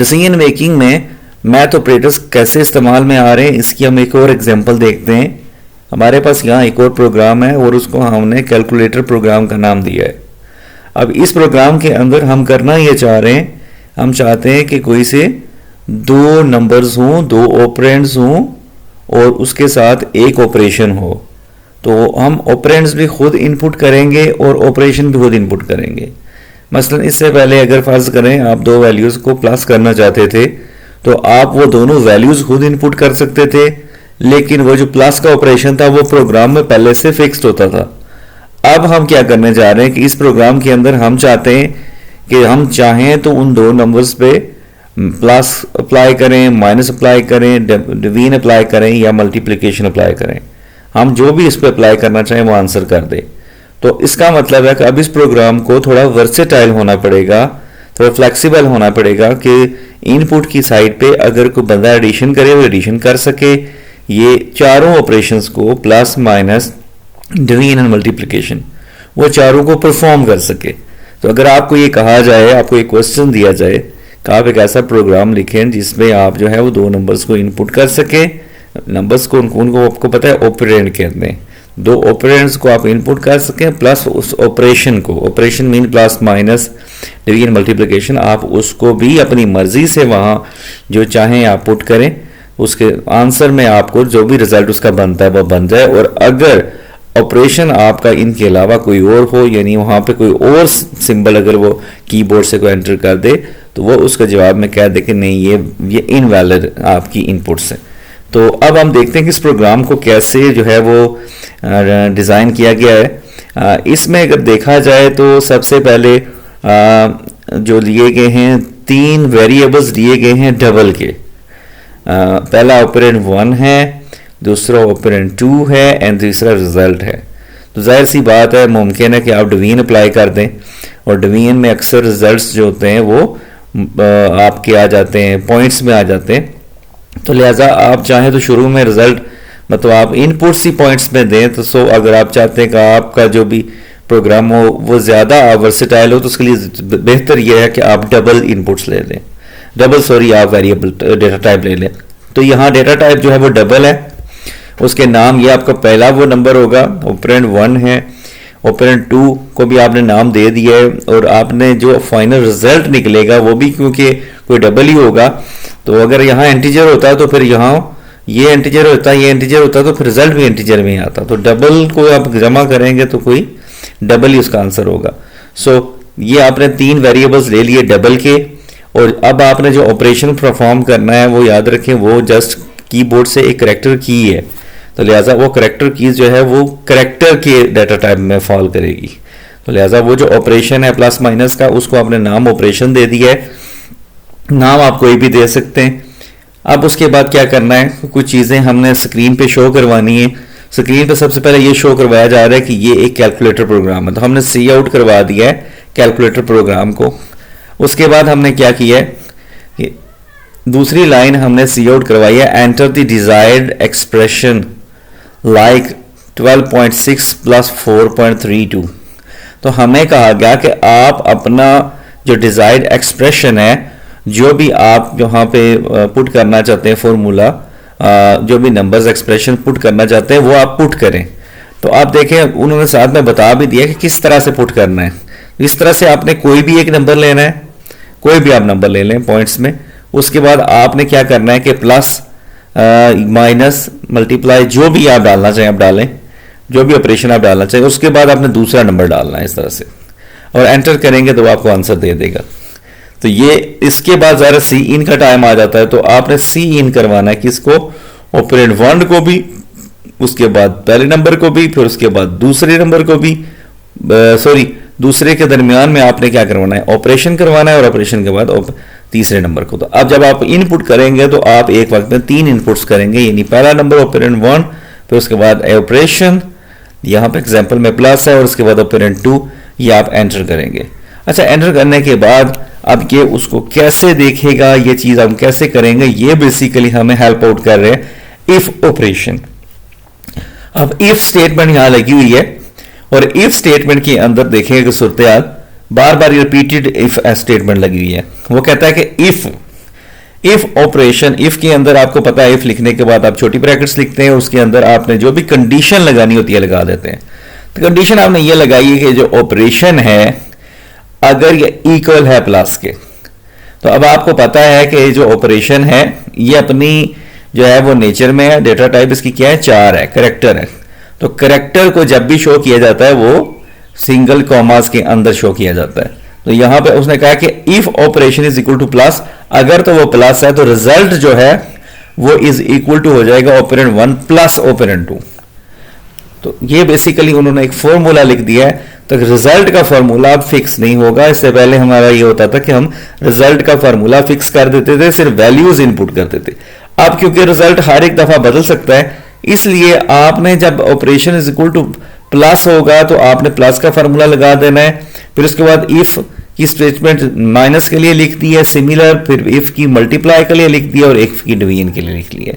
Decision making में math operators कैसे इस्तेमाल में आ रहे हैं इसकी हम एक और एग्जांपल देखते हैं। हमारे पास यहाँ एक और प्रोग्राम है और उसको हमने कैलकुलेटर प्रोग्राम का नाम दिया है। अब इस प्रोग्राम के अंदर हम करना ये चाह रहे हैं, हम चाहते हैं कि कोई से दो नंबर्स हों, दो ऑपरेंड्स हों और उसके साथ एक ऑपरेशन हो। तो हम ऑपरेंड्स भी खुद इनपुट करेंगे और ऑपरेशन भी खुद इनपुट करेंगे। मसलन इससे पहले अगर फर्ज करें आप दो वैल्यूज़ को प्लस करना चाहते थे तो आप वो दोनों वैल्यूज़ खुद इनपुट कर सकते थे, लेकिन वो जो प्लस का ऑपरेशन था वो प्रोग्राम में पहले से फिक्स्ड होता था। अब हम क्या करने जा रहे हैं कि इस प्रोग्राम के अंदर हम चाहते हैं कि हम चाहें तो उन दो नंबर्स पे प्लस अप्लाई करें, माइनस अप्लाई करें, डिवीजन अप्लाई करें या मल्टीप्लिकेशन अप्लाई करें। हम जो भी इस पर अप्लाई करना चाहें वो आंसर कर दे। तो इसका मतलब है कि अब इस प्रोग्राम को थोड़ा वर्सेटाइल होना पड़ेगा, थोड़ा फ्लेक्सिबल होना पड़ेगा कि इनपुट की साइड पे अगर कोई बंदा एडिशन करे वो एडिशन कर सके, ये चारों ऑपरेशंस को plus minus division and multiplication वो चारों को परफॉर्म कर सके। तो अगर आपको ये कहा जाए, आपको एक क्वेश्चन दिया जाए कि आप एक ऐसा प्रोग्राम लिखें जिसमें आप जो है वो दो नंबर्स को इनपुट कर सके, नंबर्स को उनको आपको पता है ऑपरेंड कहते हैं, दो ऑपरेंड्स को आप इनपुट कर सकें प्लस उस ऑपरेशन को, operation mean plus minus division multiplication, आप उसको भी अपनी मर्जी से वहाँ जो चाहें आप पुट करें, उसके आंसर में आपको जो भी रिजल्ट उसका बनता है वो बन जाए। और अगर ऑपरेशन आपका इनके अलावा कोई और हो, यानी वहाँ पे कोई और सिंबल अगर वो कीबोर्ड से कोई एंटर कर दे तो वो उसका जवाब में कह दे कि नहीं ये इनवैलिड आपकी इनपुट्स है। तो अब हम देखते हैं कि इस प्रोग्राम को कैसे जो है वो डिज़ाइन किया गया है। इसमें अगर देखा जाए तो सबसे पहले जो लिए गए हैं तीन वेरिएबल्स लिए गए हैं डबल के। पहला ऑपरेंड 1 है, दूसरा ऑपरेंड 2 है एंड तीसरा रिजल्ट है। तो जाहिर सी बात है, मुमकिन है कि आप डिवीजन अप्लाई कर दें और डिवीजन में अक्सर रिजल्ट्स जो होते हैं वो आपके आ जाते हैं, पॉइंट्स में आ जाते हैं। तो लिहाजा आप चाहें तो शुरू में रिजल्ट मतलब आप इनपुट्स ही पॉइंट्स में दें। तो अगर आप चाहते हैं कि आपका जो भी प्रोग्राम हो वो ज़्यादा वर्सेटाइल हो तो उसके लिए बेहतर यह है कि आप डबल इनपुट्स ले लें, आप वेरिएबल डेटा टाइप ले लें। तो यहाँ डेटा टाइप जो है वो डबल है, उसके नाम ये आपका पहला वो नंबर होगा, ऑपरेंड 1 है, ऑपरेंड 2 को भी आपने नाम दे दिया है और आपने जो फाइनल रिजल्ट निकलेगा वो भी क्योंकि कोई डबल ही होगा। तो अगर यहाँ इंटीजर होता तो फिर यहाँ ये इंटीजर होता, ये इंटीजर होता तो फिर रिजल्ट भी इंटीजर में ही आता। तो डबल को आप जमा करेंगे तो कोई डबल ही उसका आंसर होगा। ये आपने तीन वेरिएबल्स ले लिए डबल के और अब आपने जो ऑपरेशन परफॉर्म करना है वो याद रखें वो जस्ट कीबोर्ड से एक करैक्टर की है। तो लिहाजा वो करैक्टर की जो है वो करैक्टर के डाटा टाइप में फॉल करेगी। तो लिहाजा वो जो ऑपरेशन है प्लस माइनस का उसको आपने नाम ऑपरेशन दे दिया है, नाम आप कोई भी दे सकते हैं। अब उसके बाद क्या करना है, कुछ चीज़ें हमने स्क्रीन पे शो करवानी है। स्क्रीन पे सबसे पहले ये शो करवाया जा रहा है कि ये एक कैलकुलेटर प्रोग्राम है, तो हमने सी आउट करवा दिया है कैलकुलेटर प्रोग्राम को। उसके बाद हमने क्या किया है कि दूसरी लाइन हमने सी आउट करवाई है, enter the desired expression like 12.6 plus 4.32। तो हमें कहा गया कि आप अपना जो डिजायर्ड एक्सप्रेशन है, जो भी आप यहाँ पे पुट करना चाहते हैं फॉर्मूला, जो भी नंबर्स एक्सप्रेशन पुट करना चाहते हैं वो आप पुट करें। तो आप देखें उन्होंने साथ में बता भी दिया कि किस तरह से पुट करना है। इस तरह से आपने कोई भी एक नंबर लेना है, कोई भी आप नंबर ले लें पॉइंट्स में। उसके बाद आपने क्या करना है कि प्लस माइनस मल्टीप्लाई जो भी आप डालना चाहें आप डालें, जो भी ऑपरेशन आप डालना चाहें। उसके बाद आपने दूसरा नंबर डालना है इस तरह से और एंटर करेंगे तो आपको आंसर दे देगा। तो ये इसके बाद ज़रा सी इन का टाइम आ जाता है, तो आपने सी इन करवाना है किसको, ऑपरेंड 1 को भी, उसके बाद पहले नंबर को भी, फिर उसके बाद दूसरे नंबर को भी, दूसरे के दरमियान में आपने क्या करवाना है, ऑपरेशन करवाना है और ऑपरेशन के बाद तीसरे नंबर को। तो अब जब आप इनपुट करेंगे तो आप एक वक्त में 3 इनपुट्स करेंगे, यानी पहला नंबर ऑपरेंड 1, फिर उसके बाद ऑपरेशन, यहाँ पे एग्जाम्पल में प्लस है, और उसके बाद ऑपरेंड 2, ये आप एंटर करेंगे। अच्छा, एंटर करने के बाद अब ये उसको कैसे देखेगा, ये चीज़ हम कैसे करेंगे, ये बेसिकली हमें हेल्प आउट कर रहे हैं इफ ऑपरेशन। अब इफ स्टेटमेंट यहाँ लगी हुई है और इफ स्टेटमेंट के अंदर देखेंगे कि सूरत हाल बार बार रिपीटेड इफ स्टेटमेंट लगी हुई है। वो कहता है कि इफ इफ ऑपरेशन, इफ के अंदर आपको पता है इफ लिखने के बाद आप छोटी ब्रैकेट्स लिखते हैं, उसके अंदर आपने जो भी कंडीशन लगानी होती है लगा देते हैं। तो कंडीशन आपने ये लगाई है कि जो ऑपरेशन है अगर ये इक्वल है प्लस के, तो अब आपको पता है कि जो ऑपरेशन है ये अपनी जो है वो नेचर में है, डेटा टाइप इसकी क्या है, 4 है, करेक्टर है। तो करेक्टर को जब भी शो किया जाता है वो सिंगल कॉमास के अंदर शो किया जाता है। तो यहां पे उसने कहा कि if operation is equal two plus, अगर तो वो प्लस है तो रिजल्ट जो है वो इज इक्वल टू हो जाएगा ऑपरेंड 1 प्लस ऑपरेंड 2। तो ये बेसिकली उन्होंने एक फॉर्मूला लिख दिया है। तो रिजल्ट का फॉर्मूला अब फिक्स नहीं होगा। इससे पहले हमारा ये होता था कि हम रिजल्ट का फॉर्मूला फिक्स कर देते थे, सिर्फ वैल्यूज इनपुट करते थे। अब क्योंकि रिजल्ट हर एक दफा बदल सकता है, इसलिए आपने जब operation is equal two plus होगा तो आपने प्लस का फॉर्मूला लगा देना है। फिर उसके बाद इफ की स्टेटमेंट माइनस के लिए लिख दी है सिमिलर, फिर इफ की मल्टीप्लाई के लिए लिख दिया और इफ की डिवीजन के लिए लिख लिया।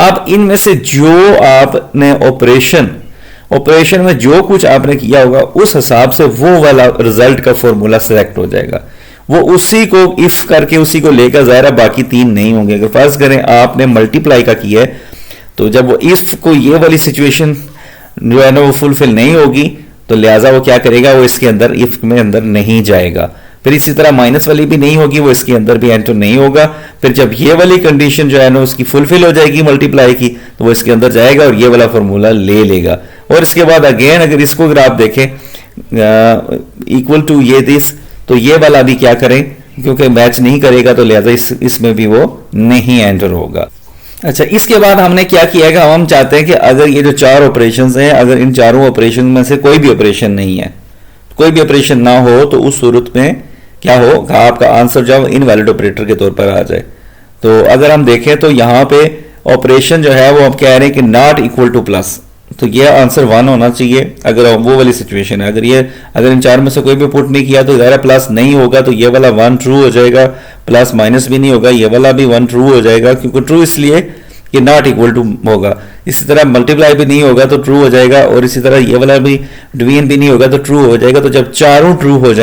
अब इनमें से जो आपने ऑपरेशन में जो कुछ आपने किया होगा उस हिसाब से वो वाला रिजल्ट का फॉर्मूला सिलेक्ट हो जाएगा। वो उसी को इफ करके उसी को लेकर, ज़ाहिर है बाकी 3 नहीं होंगे। अगर फर्ज करें आपने मल्टीप्लाई का किया है तो जब वो इफ को ये वाली सिचुएशन जो है ना वो फुलफिल नहीं होगी तो लिहाजा वो क्या करेगा, वो इसके अंदर इफ में अंदर नहीं जाएगा। फिर इसी तरह माइनस वाली भी नहीं होगी, वो इसके अंदर भी एंटर नहीं होगा। फिर जब ये वाली कंडीशन जो है ना उसकी फुलफिल हो जाएगी मल्टीप्लाई की, तो वो इसके अंदर जाएगा और ये वाला फॉर्मूला ले लेगा। और इसके बाद अगेन अगर इसको अगर आप देखें इक्वल टू ये दिस, तो ये वाला भी क्या करें, क्योंकि मैच नहीं करेगा तो लिहाजा इसमें भी वो नहीं एंटर होगा। अच्छा, इसके बाद हमने क्या किया कि हम चाहते हैं कि अगर ये जो 4 ऑपरेशंस हैं, अगर इन चारों ऑपरेशन में से कोई भी ऑपरेशन नहीं है, कोई भी ऑपरेशन ना हो, तो उस सूरत में क्या हो, आपका आंसर जब इनवैलिड ऑपरेटर के तौर पर आ जाए। तो अगर हम देखें तो यहाँ पे ऑपरेशन जो है वो आप कह रहे हैं कि नॉट इक्वल टू प्लस, तो ये आंसर 1 होना चाहिए अगर वो वाली सिचुएशन है। अगर इन 4 में से कोई भी पुट नहीं किया तो ज़रा प्लस नहीं होगा, तो ये वाला 1 ट्रू हो जाएगा, प्लस माइनस भी नहीं होगा, ये वाला भी 1 ट्रू हो जाएगा, क्योंकि ट्रू इसलिए कि नॉट इक्वल टू होगा। इसी तरह मल्टीप्लाई भी नहीं होगा तो ट्रू हो जाएगा, और इसी तरह ये वाला भी डिवीजन भी नहीं होगा तो ट्रू हो जाएगा। तो जब चारों ट्रू हो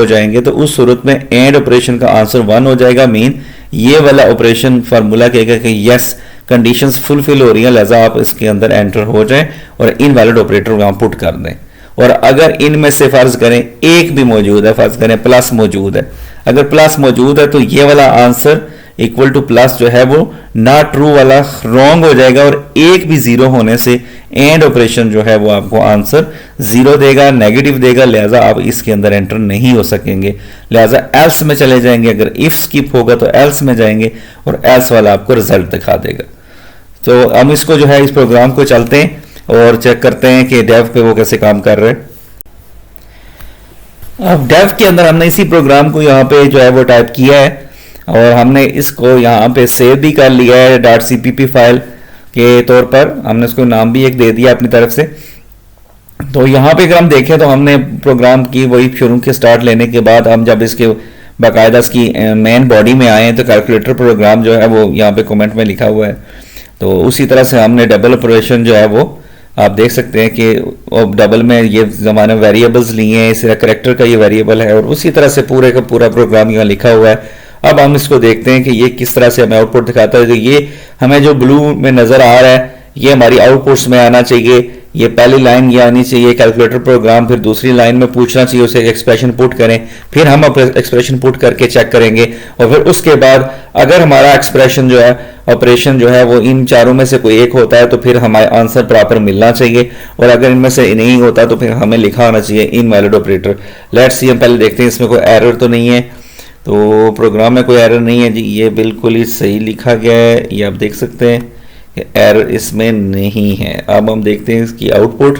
जाएंगे तो उस सूरत में एंड ऑपरेशन का आंसर 1 हो जाएगा। मीन ये वाला ऑपरेशन फार्मूला कहेगा कि यस कंडीशंस फुलफिल हो रही है, लिहाजा आप इसके अंदर एंटर हो जाएं और इनवैलिड ऑपरेटर वहां पुट कर दें। और अगर इनमें से फर्ज करें एक भी मौजूद है, फर्ज करें प्लस मौजूद है, अगर प्लस मौजूद है तो ये वाला आंसर इक्वल टू प्लस जो है वो नॉट ट्रू वाला रॉन्ग हो जाएगा, और एक भी 0 होने से एंड ऑपरेशन जो है वो आपको आंसर 0 देगा, नेगेटिव देगा, लिहाजा आप इसके अंदर एंटर नहीं हो सकेंगे। लिहाजा एल्स में चले जाएंगे, अगर इफ स्किप होगा तो एल्स में जाएंगे और एल्स वाला आपको रिजल्ट दिखा देगा। तो हम इसको जो है इस प्रोग्राम को चलते हैं और चेक करते हैं कि डेव पे वो कैसे काम कर रहे हैं। अब डेव के अंदर हमने इसी प्रोग्राम को यहाँ पे जो है वो टाइप किया है और हमने इसको यहाँ पे सेव भी कर लिया है .cpp फाइल के तौर पर। हमने इसको नाम भी एक दे दिया अपनी तरफ से। तो यहाँ पे अगर हम देखें तो हमने प्रोग्राम की वही शुरू के स्टार्ट लेने के बाद हम जब इसके बाकायदा इसकी मेन बॉडी में आए तो कैलकुलेटर प्रोग्राम जो है वो यहाँ पे कमेंट में लिखा हुआ है। तो उसी तरह से हमने डबल ऑपरेशन जो है वो आप देख सकते हैं कि डबल में ये ज़माने वेरिएबल्स लिए हैं, इस करेक्टर का ये वेरिएबल है और उसी तरह से पूरे का पूरा प्रोग्राम यहाँ लिखा हुआ है। अब हम इसको देखते हैं कि ये किस तरह से हमें आउटपुट दिखाता है। तो ये हमें जो ब्लू में नज़र आ रहा है ये हमारी आउटपुट्स में आना चाहिए। ये पहली लाइन ये आनी चाहिए कैलकुलेटर प्रोग्राम, फिर दूसरी लाइन में पूछना चाहिए उसे एक्सप्रेशन पुट करें, फिर हम एक्सप्रेशन पुट करके चेक करेंगे और फिर उसके बाद अगर हमारा एक्सप्रेशन जो है ऑपरेशन जो है वो इन चारों में से कोई एक होता है तो फिर हमारे आंसर प्रॉपर मिलना चाहिए, और अगर इनमें से नहीं होता तो फिर हमें लिखा होना चाहिए इनवैलिड ऑपरेटर। लेट्स सी, हम पहले देखते हैं इसमें कोई एरर तो नहीं है। तो प्रोग्राम में कोई एरर नहीं है जी, ये बिल्कुल ही सही लिखा गया है, ये आप देख सकते हैं कि एरर इसमें नहीं है। अब हम देखते हैं इसकी आउटपुट।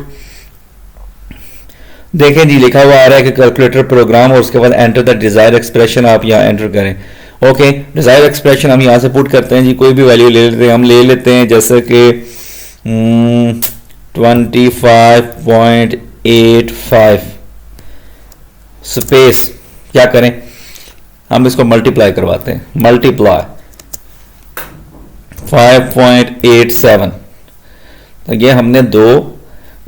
देखें जी लिखा हुआ आ रहा है कि कैलकुलेटर प्रोग्राम और उसके बाद एंटर द डिजायर एक्सप्रेशन आप यहाँ एंटर करें। ओके, डिजायर एक्सप्रेशन हम यहाँ से पुट करते हैं जी, कोई भी वैल्यू ले लेते हैं। हम ले लेते हैं जैसे कि 25.85 स्पेस क्या करें, हम इसको मल्टीप्लाई करवाते हैं। मल्टीप्लाई 5.87, तो ये हमने दो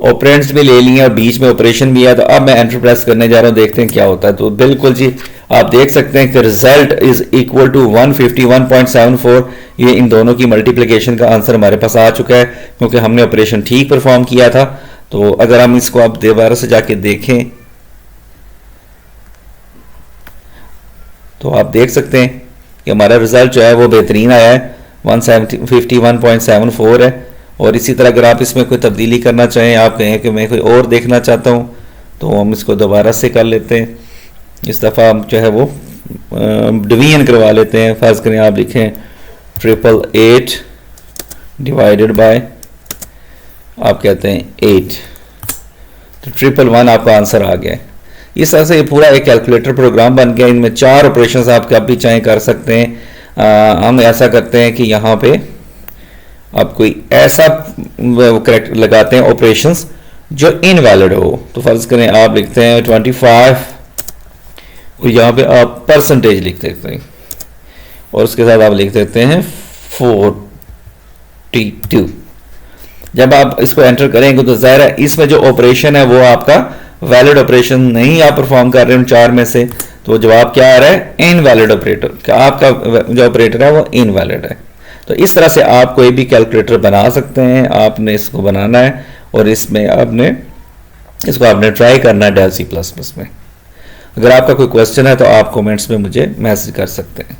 ऑपरेंड्स भी ले लिए और बीच में ऑपरेशन भी है। तो अब मैं एंटर प्रेस करने जा रहा हूँ, देखते हैं क्या होता है। तो बिल्कुल जी आप देख सकते हैं कि रिजल्ट इज इक्वल टू 151.74। ये इन दोनों की मल्टीप्लिकेशन का आंसर हमारे पास आ चुका है क्योंकि हमने ऑपरेशन ठीक परफॉर्म किया था। तो अगर हम इसको आप दोबारा से जाके देखें तो आप देख सकते हैं कि हमारा रिजल्ट जो है वो बेहतरीन आया है, 151.74 है। और इसी तरह अगर आप इसमें कोई तब्दीली करना चाहें, आप कहें कि मैं कोई और देखना चाहता हूँ, तो हम इसको दोबारा से कर लेते हैं। इस दफ़ा हम जो है वो डिवीजन करवा लेते हैं। फर्ज करें आप लिखें 888 डिवाइडेड बाय आप कहते हैं 8, तो 111 आपका आंसर आ गया है। इस तरह से ये पूरा एक कैलकुलेटर प्रोग्राम बन गया। इनमें 4 ऑपरेशंस आप कब भी चाहें कर सकते हैं। हम ऐसा करते हैं कि यहाँ पे आप कोई ऐसा करेक्ट लगाते हैं ऑपरेशंस जो इनवैलिड हो। तो फर्ज करें आप लिखते हैं 25 और यहाँ पे आप परसेंटेज लिख देते हैं और उसके साथ आप लिख देते हैं 42। जब आप इसको एंटर करेंगे तो ज़ाहिर है इसमें जो ऑपरेशन है वो आपका वैलिड ऑपरेशन नहीं आप परफॉर्म कर रहे हैं 4 में से, तो जवाब क्या आ रहा है? Invalid operator. क्या आपका जो ऑपरेटर है वो इनवैलिड है। तो इस तरह से आप कोई भी कैलकुलेटर बना सकते हैं। आपने इसको बनाना है और इसमें आपने ट्राई करना है डेल C++ में। अगर आपका कोई क्वेश्चन है तो आप कमेंट्स में मुझे मैसेज कर सकते हैं।